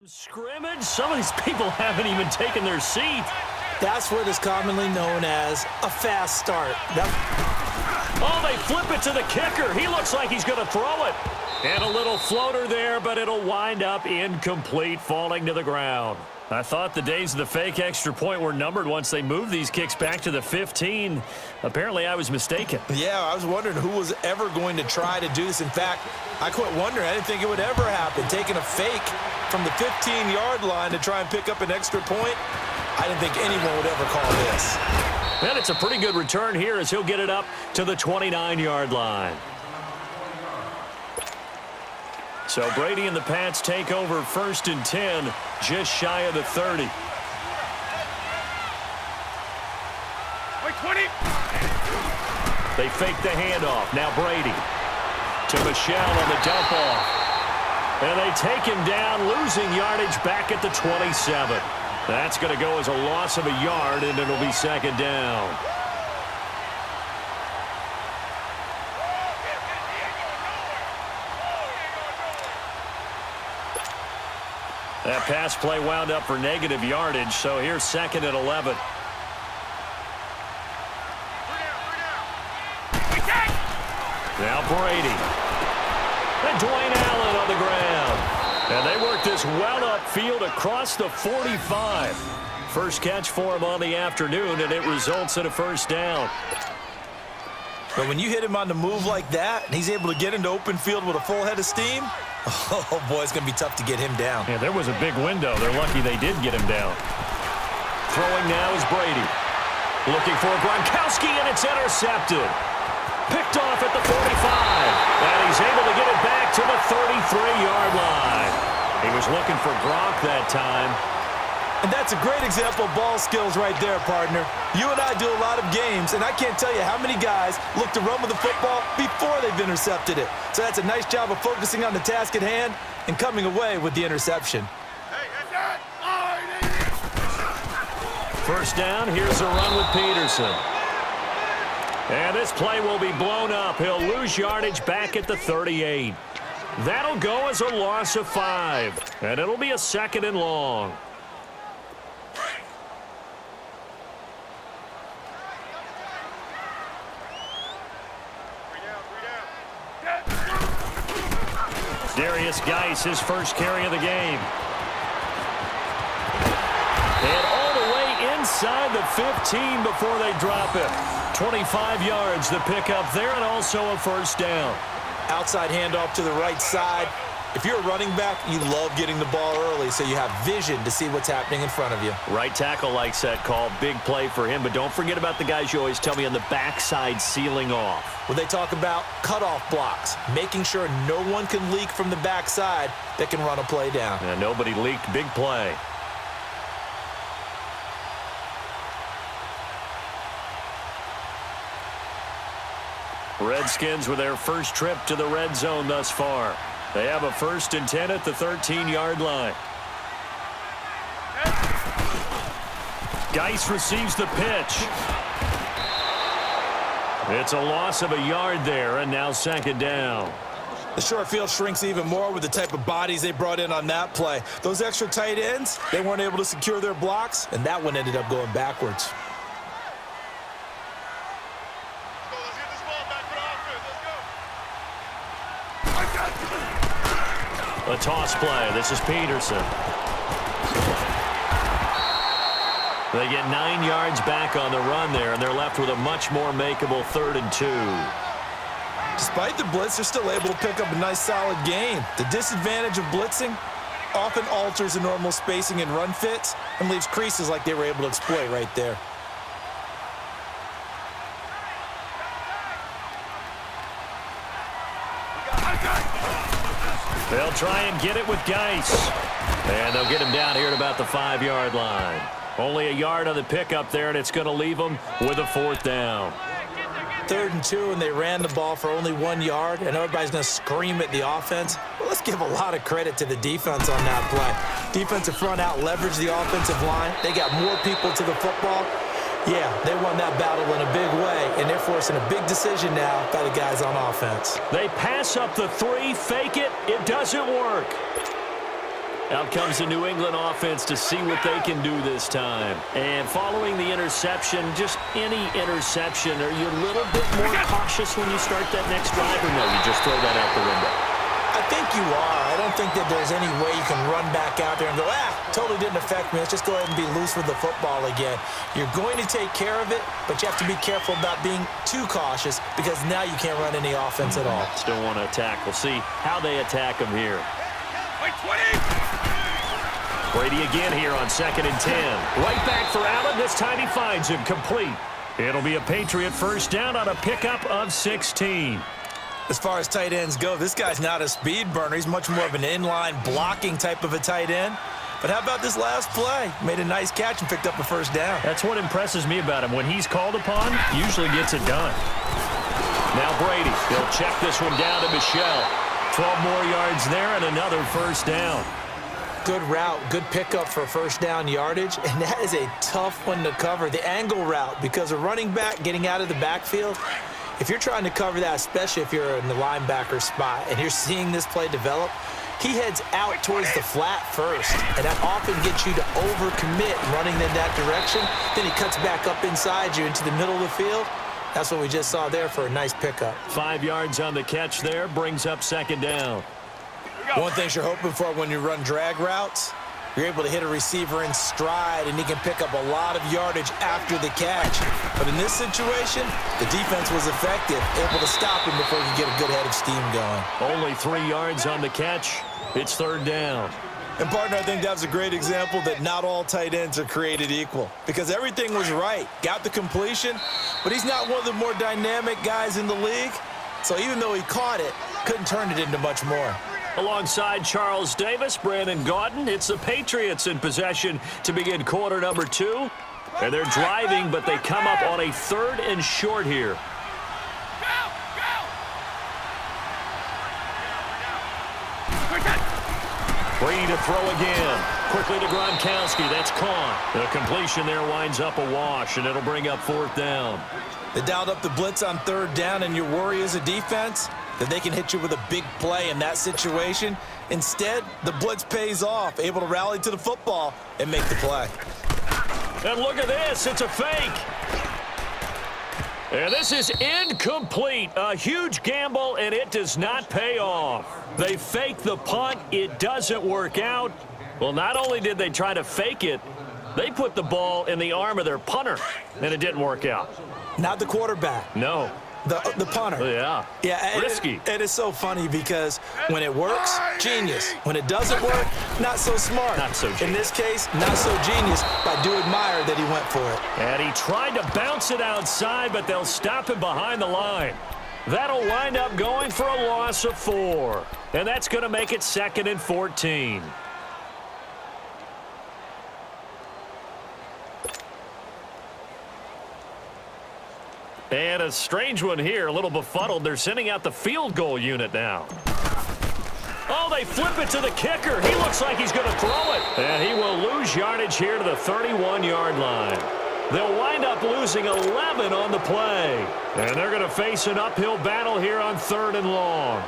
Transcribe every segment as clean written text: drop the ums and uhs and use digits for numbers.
Scrimmage? Some of these people haven't even taken their seat. That's what is commonly known as a fast start. Oh, they flip it to the kicker. He looks like he's going to throw it. And a little floater there, but it'll wind up incomplete, falling to the ground. I thought the days of the fake extra point were numbered once they moved these kicks back to the 15. Apparently, I was mistaken. Yeah, I was wondering who was ever going to try to do this. In fact, I quit wondering. I didn't think it would ever happen. Taking a fake from the 15-yard line to try and pick up an extra point, I didn't think anyone would ever call this. And it's a pretty good return here as he'll get it up to the 29-yard line. So Brady and the Pats take over 1st and 10, just shy of the 30. 20. They fake the handoff. Now Brady to Michelle on the dump off. And they take him down, losing yardage back at the 27. That's going to go as a loss of a yard, and it'll be 2nd down. That pass play wound up for negative yardage, so here's 2nd and 11. Now Brady. And Dwayne Allen on the ground. And they work this well upfield across the 45. First catch for him on the afternoon, and it results in a 1st down. But when you hit him on the move like that, and he's able to get into open field with a full head of steam, oh, boy, it's going to be tough to get him down. Yeah, there was a big window. They're lucky they did get him down. Throwing now is Brady. Looking for Gronkowski, and it's intercepted. Picked off at the 45. And he's able to get it back to the 33-yard line. He was looking for Gronk that time. And that's a great example of ball skills right there, partner. You and I do a lot of games, and I can't tell you how many guys look to run with the football before they've intercepted it. So that's a nice job of focusing on the task at hand and coming away with the interception. 1st down, here's a run with Peterson. And this play will be blown up. He'll lose yardage back at the 38. That'll go as a loss of 5. And it'll be a 2nd and long. Darius Geis, his first carry of the game. And all the way inside the 15 before they drop it. 25 yards the pickup there, and also a 1st down. Outside handoff to the right side. If you're a running back, you love getting the ball early so you have vision to see what's happening in front of you. Right tackle likes that call. Big play for him, but don't forget about the guys you always tell me on the backside sealing off. When they talk about cutoff blocks, making sure no one can leak from the backside that can run a play down. And nobody leaked. Big play. Redskins with their first trip to the red zone thus far. They have a 1st and 10 at the 13-yard line. Geis receives the pitch. It's a loss of a yard there, and now 2nd down. The short field shrinks even more with the type of bodies they brought in on that play. Those extra tight ends, they weren't able to secure their blocks, and that one ended up going backwards. A toss play. This is Peterson. They get 9 yards back on the run there, and they're left with a much more makeable 3rd and 2. Despite the blitz, they're still able to pick up a nice solid gain. The disadvantage of blitzing often alters the normal spacing and run fits and leaves creases like they were able to exploit right there. They'll try and get it with Geis. And they'll get him down here at about the 5-yard line. Only a yard on the pickup there, and it's going to leave them with a 4th down. 3rd and 2, and they ran the ball for only 1 yard, and everybody's going to scream at the offense. Well, let's give a lot of credit to the defense on that play. Defensive front out leveraged the offensive line. They got more people to the football. Yeah, they won that battle in a big way, and they're forcing a big decision now by the guys on offense. They pass up the 3, fake it. It doesn't work. Out comes the New England offense to see what they can do this time. And following the interception, just any interception, are you a little bit more cautious when you start that next drive, or no, you just throw that out the window? I think you are. I don't think that there's any way you can run back out there and go, totally didn't affect me. Let's just go ahead and be loose with the football again. You're going to take care of it, but you have to be careful about being too cautious because now you can't run any offense at all. Still want to attack. We'll see how they attack them here. Brady again here on 2nd and 10. Right back for Allen. This time he finds him complete. It'll be a Patriot first down on a pickup of 16. As far as tight ends go, this guy's not a speed burner. He's much more of an inline blocking type of a tight end. But how about this last play? Made a nice catch and picked up a first down. That's what impresses me about him. When he's called upon, usually gets it done. Now Brady. He'll check this one down to Michelle. 12 more yards there and another first down. Good route, good pickup for first down yardage, and that is a tough one to cover. The angle route, because a running back getting out of the backfield, if you're trying to cover that, especially if you're in the linebacker spot and you're seeing this play develop, he heads out towards the flat first, and that often gets you to overcommit running in that direction. Then he cuts back up inside you into the middle of the field. That's what we just saw there for a nice pickup. 5 yards on the catch there, brings up second down. One thing you're hoping for when you run drag routes, you're able to hit a receiver in stride, and he can pick up a lot of yardage after the catch. But in this situation, the defense was effective, able to stop him before he could get a good head of steam going. Only 3 yards on the catch. It's third down. And, partner, I think that was a great example that not all tight ends are created equal because everything was right. Got the completion, but he's not one of the more dynamic guys in the league. So even though he caught it, couldn't turn it into much more. Alongside Charles Davis, Brandon Gaudin, it's the Patriots in possession to begin quarter number 2. And they're driving, but they come up on a 3rd and short here. Brady to throw again. Quickly to Gronkowski. That's caught. The completion there winds up a wash, and it'll bring up 4th down. They dialed up the blitz on 3rd down, and your worry as a defense that they can hit you with a big play in that situation. Instead, the blitz pays off, able to rally to the football and make the play. And look at this. It's a fake. And this is incomplete. A huge gamble, and it does not pay off. They fake the punt. It doesn't work out. Well, not only did they try to fake it, they put the ball in the arm of their punter, and it didn't work out. Not the quarterback. No. The punter. Yeah. Risky. It is so funny because when it works, genius. When it doesn't work, not so smart. Not so genius. In this case, not so genius, but I do admire that he went for it. And he tried to bounce it outside, but they'll stop him behind the line. That'll wind up going for a loss of 4. And that's going to make it 2nd and 14. And a strange one here, a little befuddled. They're sending out the field goal unit now. Oh, they flip it to the kicker. He looks like he's going to throw it. And he will lose yardage here to the 31-yard line. They'll wind up losing 11 on the play. And they're going to face an uphill battle here on 3rd and long.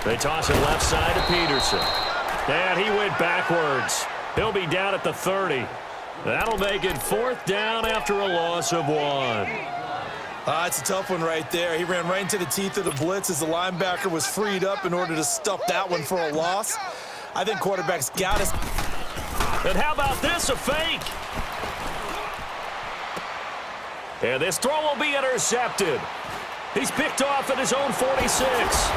They toss it left side to Peterson. And he went backwards. He'll be down at the 30. That'll make it 4th down after a loss of 1. It's a tough one right there. He ran right into the teeth of the blitz as the linebacker was freed up in order to stuff that one for a loss. I think quarterback's got us. And how about this, a fake? And this throw will be intercepted. He's picked off at his own 46.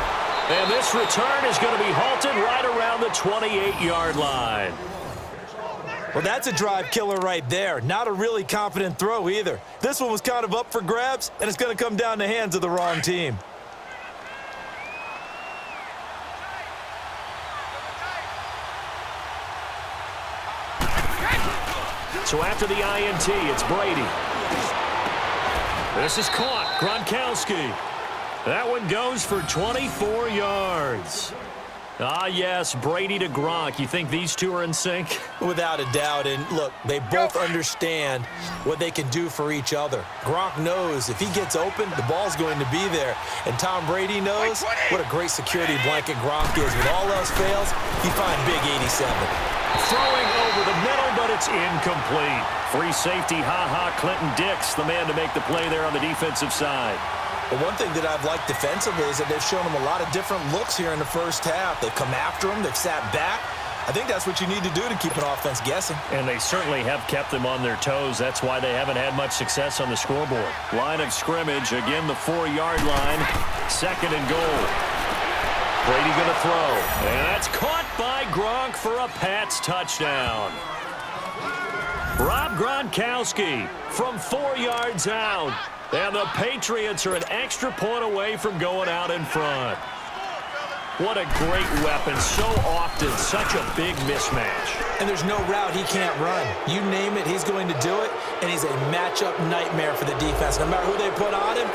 And this return is going to be halted right around the 28-yard line. Well, that's a drive killer right there. Not a really confident throw either. This one was kind of up for grabs, and it's going to come down the hands of the wrong team. So after the INT, it's Brady. This is caught. Gronkowski. That one goes for 24 yards. Ah, yes, Brady to Gronk. You think these two are in sync? Without a doubt. And look, they both understand what they can do for each other. Gronk knows if he gets open, the ball's going to be there. And Tom Brady knows what a great security blanket Gronk is. When all else fails, you find Big 87. Throwing over the middle, but it's incomplete. Free safety, Clinton Dix, the man to make the play there on the defensive side. But one thing that I've liked defensively is that they've shown them a lot of different looks here in the first half. They've come after them. They've sat back. I think that's what you need to do to keep an offense guessing. And they certainly have kept them on their toes. That's why they haven't had much success on the scoreboard. Line of scrimmage, again the 4-yard line. 2nd and goal. Brady going to throw. And that's caught by Gronk for a Pats touchdown. Rob Gronkowski from 4 yards out. And the Patriots are an extra point away from going out in front. What a great weapon. So often, such a big mismatch. And there's no route he can't run. You name it, he's going to do it. And he's a matchup nightmare for the defense. No matter who they put on him,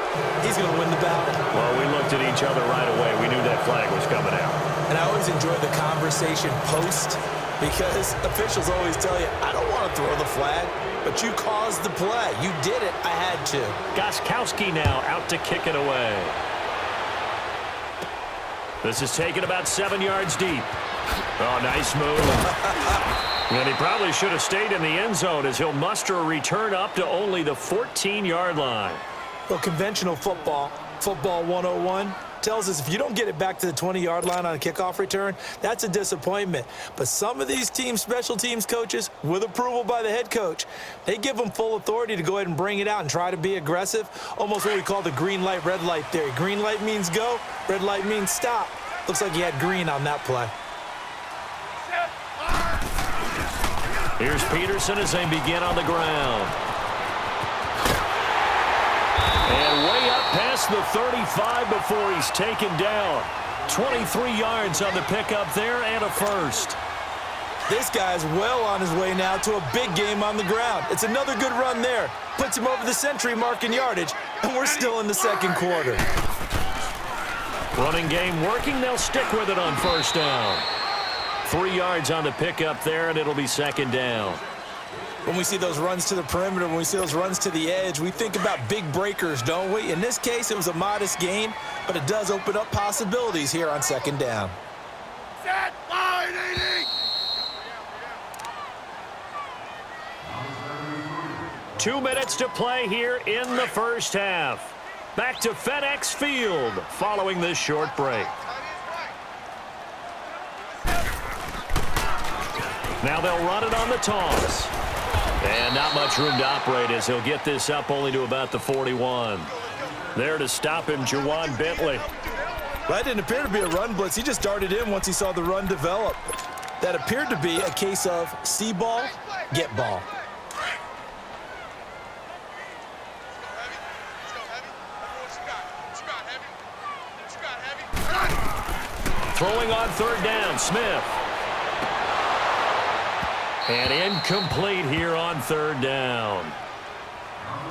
he's going to win the battle. Well, we looked at each other right away. We knew that flag was coming out. And I always enjoy the conversation post, because officials always tell you, I don't want to throw the flag, but you caused the play. You did it. I had to. Gostkowski now out to kick it away. This is taken about 7 yards deep. Oh, nice move. And he probably should have stayed in the end zone as he'll muster a return up to only the 14-yard line. Well, conventional football 101, tells us if you don't get it back to the 20-yard line on a kickoff return, that's a disappointment. But some of these teams, special teams coaches, with approval by the head coach, they give them full authority to go ahead and bring it out and try to be aggressive, almost what we call the green light, red light theory. Green light means go, red light means stop. Looks like he had green on that play. Here's Peterson as they begin on the ground. And way up past the 35 before he's taken down. 23 yards on the pickup there and a first. This guy's well on his way now to a big game on the ground. It's another good run there. Puts him over the century mark in yardage, and we're still in the second quarter. Running game working. They'll stick with it on first down. 3 yards on the pickup there, and it'll be 2nd down. When we see those runs to the perimeter, when we see those runs to the edge, we think about big breakers, don't we? In this case, it was a modest gain, but it does open up possibilities here on 2nd down. Set, line, 80. 2 minutes to play here in the first half. Back to FedEx Field following this short break. Now they'll run it on the toss. And not much room to operate as he'll get this up only to about the 41. There to stop him, Juwan Bentley. That didn't appear to be a run blitz. He just darted in once he saw the run develop. That appeared to be a case of see ball, get ball. Throwing on 3rd down, Smith. And incomplete here on 3rd down.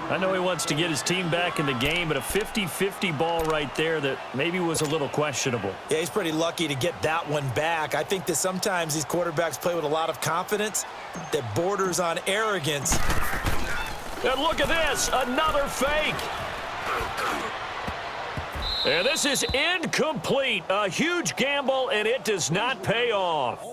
I know he wants to get his team back in the game, but a 50-50 ball right there that maybe was a little questionable. Yeah, he's pretty lucky to get that one back. I think that sometimes these quarterbacks play with a lot of confidence that borders on arrogance. And look at this, another fake. And this is incomplete. A huge gamble, and it does not pay off.